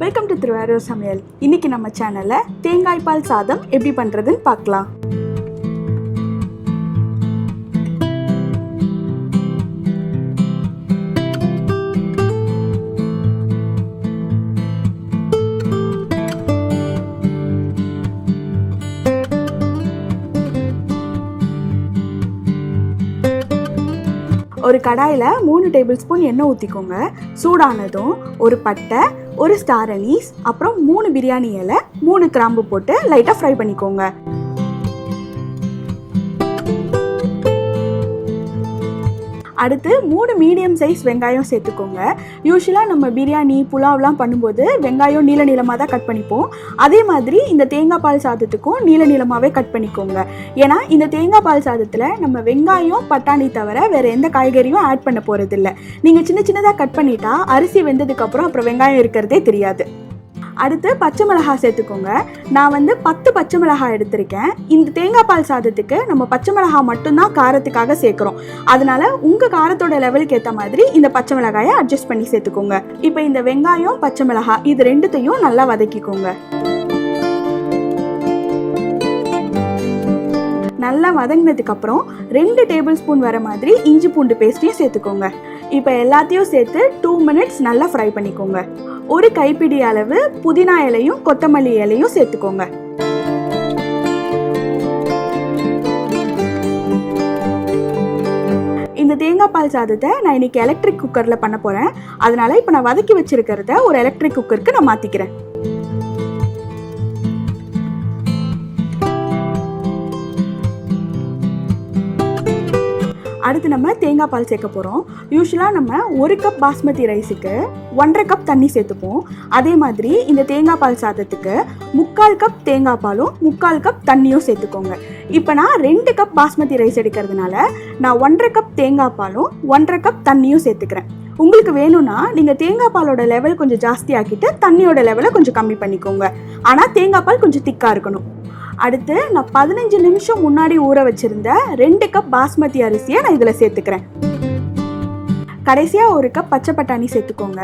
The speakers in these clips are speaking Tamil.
Welcome to Thiruvarur Samayal. இன்னைக்கு நம்ம சேனல்ல தேங்காய் பால் சாதம் எப்படி பண்றதுன்னு பார்க்கலாம். ஒரு கடாயில் 3 டேபிள் ஸ்பூன் எண்ணெய் ஊற்றிக்கோங்க. சூடானதும் ஒரு பட்டை, ஒரு ஸ்டார் அனீஸ், அப்புறம் 3 பிரியாணி இலை, 3 கிராம்பு போட்டு லைட்டாக ஃப்ரை பண்ணிக்கோங்க. அடுத்து 3 மீடியம் சைஸ் வெங்காயம் சேர்த்துக்கோங்க. யூஸ்வலாக நம்ம பிரியாணி புலாவ்லாம் பண்ணும்போது வெங்காயம் நீள நீளமாக தான் கட் பண்ணிப்போம். அதே மாதிரி இந்த தேங்காய் பால் சாதத்துக்கும் நீள நீளமாகவே கட் பண்ணிக்கோங்க. ஏன்னா இந்த தேங்காய் பால் சாதத்தில் நம்ம வெங்காயம் பட்டாணி தவிர வேறு எந்த காய்கறியும் ஆட் பண்ண போகிறதில்ல. நீங்கள் சின்ன சின்னதாக கட் பண்ணிட்டா அரிசி வெந்ததுக்கப்புறம் அப்புறம் வெங்காயம் இருக்கிறதே தெரியாது. அடுத்து பச்சை மிளகாய் சேர்த்துக்கோங்க. நான் 10 பச்சை மிளகாய் எடுத்திருக்கேன். இந்த தேங்காய் பால் சாதத்துக்கு நம்ம பச்சை மிளகாய் மட்டும்தான் காரத்துக்காக சேர்க்குறோம். அதனால உங்கள் காரத்தோட லெவலுக்கு ஏற்ற மாதிரி இந்த பச்சை மிளகாயை அட்ஜஸ்ட் பண்ணி சேர்த்துக்கோங்க. இப்போ இந்த வெங்காயம் பச்சை மிளகாய் இது ரெண்டுத்தையும் நல்லா வதக்கிக்கோங்க. நல்லா வதங்கினதுக்கு அப்புறம் 2 டேபிள் ஸ்பூன் வர மாதிரி இஞ்சி பூண்டு பேஸ்ட்டையும் சேர்த்துக்கோங்க. இப்போ எல்லாத்தையும் சேர்த்து 2 மினிட்ஸ் நல்லா ஃப்ரை பண்ணிக்கோங்க. ஒரு கைப்பிடி அளவு புதினா இலையும் கொத்தமல்லி இலையும் சேர்த்துக்கோங்க. இந்த தேங்காய் பால் சாதத்தை நான் இன்னைக்கு எலக்ட்ரிக் குக்கரில் பண்ண போகிறேன். அதனால இப்போ நான் வதக்கி வச்சிருக்கிறத ஒரு எலக்ட்ரிக் குக்கருக்கு நான் மாற்றிக்கிறேன். அடுத்து நம்ம தேங்காய் பால் சேர்க்க போகிறோம். யூஸ்வலாக நம்ம 1 கப் பாஸ்மதி ரைஸுக்கு 1.5 கப் தண்ணி சேர்த்துப்போம். அதே மாதிரி இந்த தேங்காய் பால் சாதத்துக்கு 3/4 கப் தேங்காய் பாலும் 3/4 கப் தண்ணியும் சேர்த்துக்கோங்க. இப்போ நான் 2 கப் பாஸ்மதி ரைஸ் எடுக்கிறதுனால நான் 1.5 கப் தேங்காய் பாலும் 1.5 கப் தண்ணியும் சேர்த்துக்கிறேன். உங்களுக்கு வேணும்னா நீங்கள் தேங்காய் பாலோட லெவல் கொஞ்சம் ஜாஸ்தி ஆக்கிட்டு தண்ணியோட லெவலை கொஞ்சம் கம்மி பண்ணிக்கோங்க. ஆனால் தேங்காய் பால் கொஞ்சம் திக்காக இருக்கணும். அடுத்து நான் 15 நிமிஷம் முன்னாடி ஊற வச்சிருந்த 2 கப் பாஸ்மதி அரிசியை நான் இதில் சேர்த்துக்கிறேன். கடைசியாக 1 கப் பச்சை பட்டாணி சேர்த்துக்கோங்க.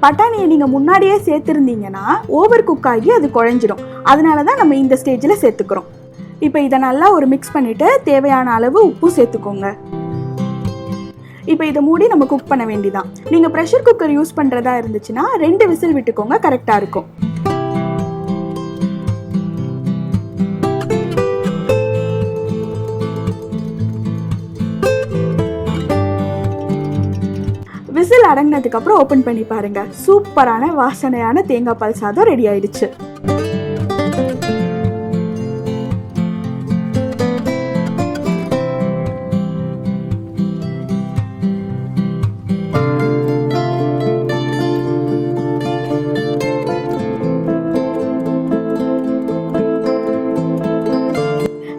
பட்டாணியை நீங்கள் முன்னாடியே சேர்த்துருந்தீங்கன்னா ஓவர் குக் ஆகி அது குழஞ்சிடும். அதனால தான் நம்ம இந்த ஸ்டேஜில் சேர்த்துக்கிறோம். இப்போ இதை நல்லா ஒரு மிக்ஸ் பண்ணிவிட்டு தேவையான அளவு உப்பு சேர்த்துக்கோங்க. இப்போ இதை மூடி நம்ம குக் பண்ண வேண்டியதான். நீங்கள் ப்ரெஷர் குக்கர் யூஸ் பண்ணுறதா இருந்துச்சுன்னா 2 விசில் விட்டுக்கோங்க, கரெக்டாக இருக்கும். விசில் அடங்கினதுக்கு அப்புறம் ஓபன் பண்ணி பாருங்க. சூப்பரான வாசனையான தேங்காய் பால் சாதம் ரெடி ஆயிடுச்சு.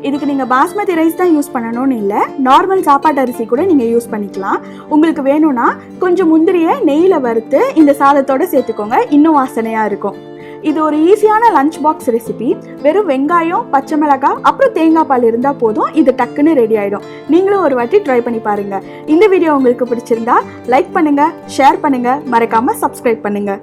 இதுக்கு நீங்கள் பாஸ்மதி ரைஸ் தான் யூஸ் பண்ணணும்னு இல்லை, நார்மல் சாப்பாட்டு அரிசி கூட நீங்கள் யூஸ் பண்ணிக்கலாம். உங்களுக்கு வேணும்னா கொஞ்சம் முந்திரியை நெய்யில் வறுத்து இந்த சாதத்தோடு சேர்த்துக்கோங்க, இன்னும் வாசனையாக இருக்கும். இது ஒரு ஈஸியான லஞ்ச் பாக்ஸ் ரெசிபி. வெறும் வெங்காயம், பச்சை மிளகாய், அப்புறம் தேங்காய் பால் இருந்தால் போதும், இது டக்குன்னு ரெடி ஆகிடும். நீங்களும் ஒரு வாட்டி ட்ரை பண்ணி பாருங்கள். இந்த வீடியோ உங்களுக்கு பிடிச்சிருந்தா லைக் பண்ணுங்கள், ஷேர் பண்ணுங்கள், மறக்காமல் சப்ஸ்கிரைப் பண்ணுங்கள்.